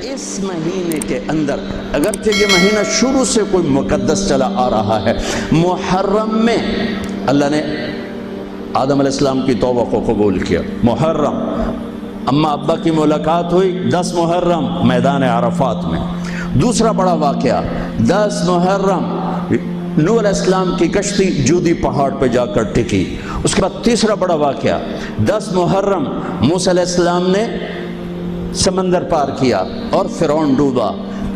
اس مہینے کے اندر اگرچہ یہ مہینہ شروع سے کوئی مقدس چلا آ رہا ہے، محرم میں اللہ نے آدم علیہ السلام کی توبہ کو قبول کیا۔ محرم اماں ابا کی ملاقات ہوئی 10 محرم میدان عرفات میں۔ دوسرا بڑا واقعہ 10 محرم نوح علیہ السلام کی کشتی جودی پہاڑ پہ جا کر ٹکی۔ اس کے بعد تیسرا بڑا واقعہ 10 محرم موسیٰ علیہ السلام نے سمندر پار کیا اور فرعون ڈوبا۔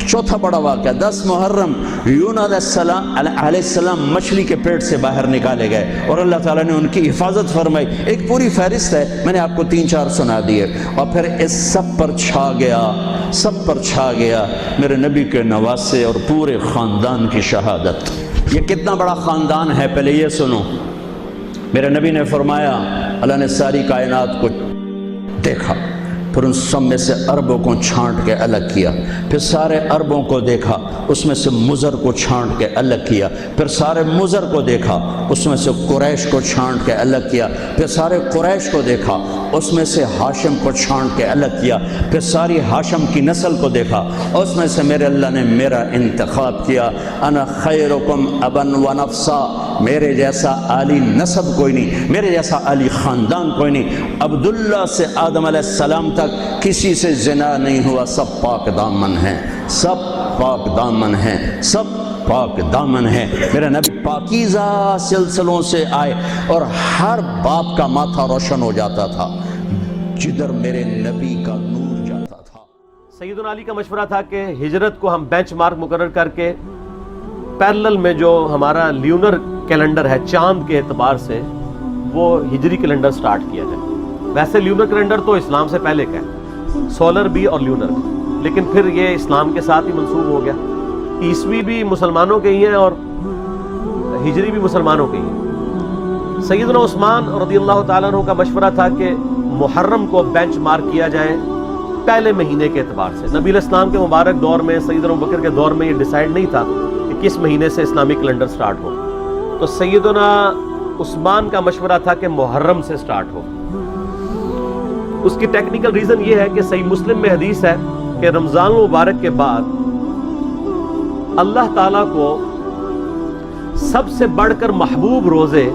چوتھا بڑا واقعہ 10 محرم یونس علیہ السلام مچھلی کے پیٹ سے باہر نکالے گئے اور اللہ تعالیٰ نے ان کی حفاظت فرمائی۔ ایک پوری فہرست ہے، میں نے آپ کو 3-4 سنا دیے۔ اور پھر اس سب پر چھا گیا میرے نبی کے نواسے اور پورے خاندان کی شہادت۔ یہ کتنا بڑا خاندان ہے پہلے یہ سنو۔ میرے نبی نے فرمایا اللہ نے ساری کائنات کو دیکھا، پھر ان سب میں سے عربوں کو چھانٹ کے الگ کیا، پھر سارے عربوں کو دیکھا، اس میں سے مضر کو چھانٹ کے الگ کیا، پھر سارے مضر کو دیکھا، اس میں سے قریش کو چھانٹ کے الگ کیا، پھر سارے قریش کو دیکھا، اس میں سے ہاشم کو چھانٹ کے الگ کیا، پھر ساری ہاشم کی نسل کو دیکھا، اس میں سے میرے اللہ نے میرا انتخاب کیا۔ انا خیرکم ابن و نفسا، میرے جیسا عالی نسب کوئی نہیں، میرے جیسا عالی خاندان کوئی نہیں۔ عبداللہ سے آدم علیہ السلام تک کسی سے زنا نہیں ہوا، سب پاک دامن ہیں، سب پاک دامن ہیں، سب پاک دامن ہیں۔ میرا نبی پاکیزہ سلسلوں سے آئے اور ہر باپ کا ماتھا روشن ہو جاتا تھا جدھر میرے نبی کا نور جاتا تھا۔ سیدنا علی کا مشورہ تھا کہ ہجرت کو ہم بینچ مارک مقرر کر کے پیرلل میں جو ہمارا لیونر کیلنڈر ہے چاند کے اعتبار سے وہ ہجری کیلنڈر سٹارٹ کیا جائے۔ ویسے لیونر کیلنڈر تو اسلام سے پہلے کا ہے، سولر بھی اور لیونر بھی، لیکن پھر یہ اسلام کے ساتھ ہی منسوب ہو گیا۔ عیسوی بھی مسلمانوں کے ہی ہیں اور ہجری بھی مسلمانوں کے ہی ہیں۔ سیدنا عثمان رضی اللہ تعالیٰ عنہ کا مشورہ تھا کہ محرم کو بینچ مارک کیا جائے پہلے مہینے کے اعتبار سے۔ نبی علیہ السلام کے مبارک دور میں، سیدنا ابوبکر کے دور میں یہ ڈیسائیڈ نہیں تھا کہ کس مہینے سے اسلامی کیلنڈر سٹارٹ ہو، تو سیدنا عثمان کا مشورہ تھا کہ محرم سے سٹارٹ ہو۔ اس کی ٹیکنیکل ریزن یہ ہے کہ صحیح مسلم میں حدیث ہے کہ رمضان المبارک کے بعد اللہ تعالیٰ کو سب سے بڑھ کر محبوب روزے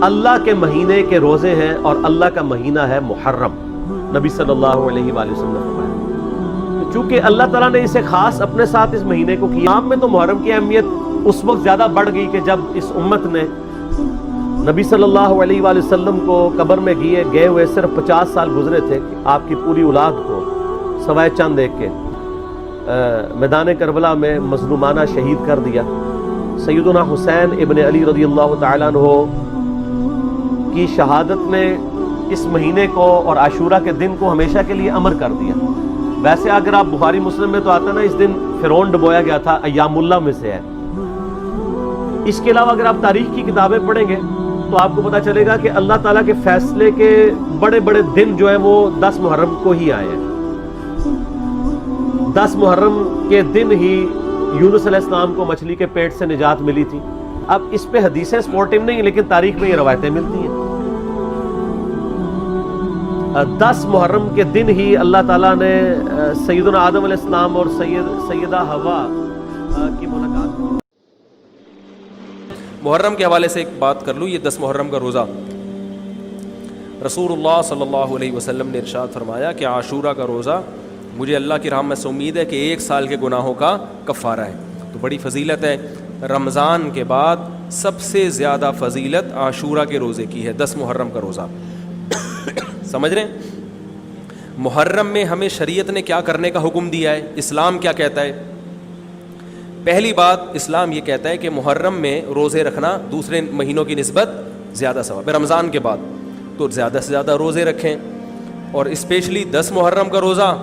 اللہ کے مہینے کے روزے ہیں اور اللہ کا مہینہ ہے محرم۔ نبی صلی اللہ علیہ وآلہ وسلم نے فرمایا چونکہ اللہ تعالیٰ نے اسے خاص اپنے ساتھ اس مہینے کو کیا۔ عام میں تو محرم کی اہمیت اس وقت زیادہ بڑھ گئی کہ جب اس امت نے نبی صلی اللہ علیہ وآلہ وسلم کو قبر میں گئے ہوئے صرف 50 سال گزرے تھے کہ آپ کی پوری اولاد کو سوائے چند ایک کے میدان کربلا میں مظلومانہ شہید کر دیا۔ سیدنا حسین ابن علی رضی اللہ تعالیٰ عنہ کی شہادت نے اس مہینے کو اور عاشورہ کے دن کو ہمیشہ کے لیے امر کر دیا۔ ویسے اگر آپ بخاری مسلم میں تو آتا نا اس دن فرعون ڈبویا گیا تھا، ایام اللہ میں سے ہے۔ اس کے علاوہ اگر آپ تاریخ کی کتابیں پڑھیں گے تو آپ کو پتہ چلے گا کہ اللہ تعالیٰ کے فیصلے کے بڑے بڑے دن جو ہیں وہ 10 محرم کو ہی آئے ہیں۔ 10 محرم کے دن ہی یونس علیہ السلام کو مچھلی کے پیٹ سے نجات ملی تھی۔ اب اس پہ حدیثیں سپورٹیو نہیں، لیکن تاریخ میں یہ روایتیں ملتی ہیں۔ 10 محرم کے دن ہی اللہ تعالیٰ نے سیدنا آدم علیہ السلام اور سیدہ حوا کی ملاقات۔ محرم کے حوالے سے ایک بات کر لوں، یہ 10 محرم کا روزہ رسول اللہ صلی اللہ علیہ وسلم نے ارشاد فرمایا کہ عاشورہ کا روزہ مجھے اللہ کی رحمت سے امید ہے کہ 1 سال کے گناہوں کا کفارہ ہے۔ تو بڑی فضیلت ہے۔ رمضان کے بعد سب سے زیادہ فضیلت عاشورہ کے روزے کی ہے، 10 محرم کا روزہ۔ سمجھ رہے ہیں محرم میں ہمیں شریعت نے کیا کرنے کا حکم دیا ہے، اسلام کیا کہتا ہے؟ پہلی بات اسلام یہ کہتا ہے کہ محرم میں روزے رکھنا دوسرے مہینوں کی نسبت زیادہ ثواب ہے۔ رمضان کے بعد تو زیادہ سے زیادہ روزے رکھیں، اور اسپیشلی 10 محرم کا روزہ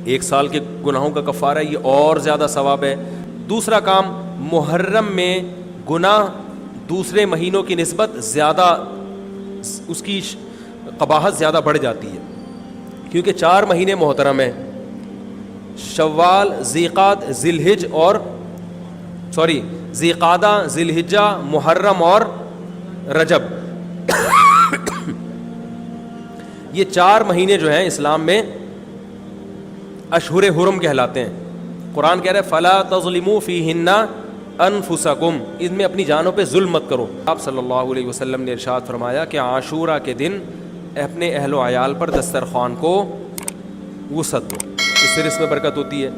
1 سال کے گناہوں کا کفارہ ہے، یہ اور زیادہ ثواب ہے۔ دوسرا کام، محرم میں گناہ دوسرے مہینوں کی نسبت زیادہ، اس کی قباحت زیادہ بڑھ جاتی ہے، کیونکہ 4 مہینے محترم ہیں، شوال، ذیقعد، ذیقعدہ، ذی الحجہ، محرم اور رجب۔ یہ 4 مہینے جو ہیں اسلام میں اشہر حرم کہلاتے ہیں. قرآن کہہ رہا ہے فلا تظلموا فیہن انفسکم، ان میں اپنی جانوں پہ ظلم مت کرو. آپ صلی اللہ علیہ وسلم نے ارشاد فرمایا کہ عاشورہ کے دن اپنے اہل و عیال پر دسترخوان کو وسعت دو، اس سے رزق میں برکت ہوتی ہے.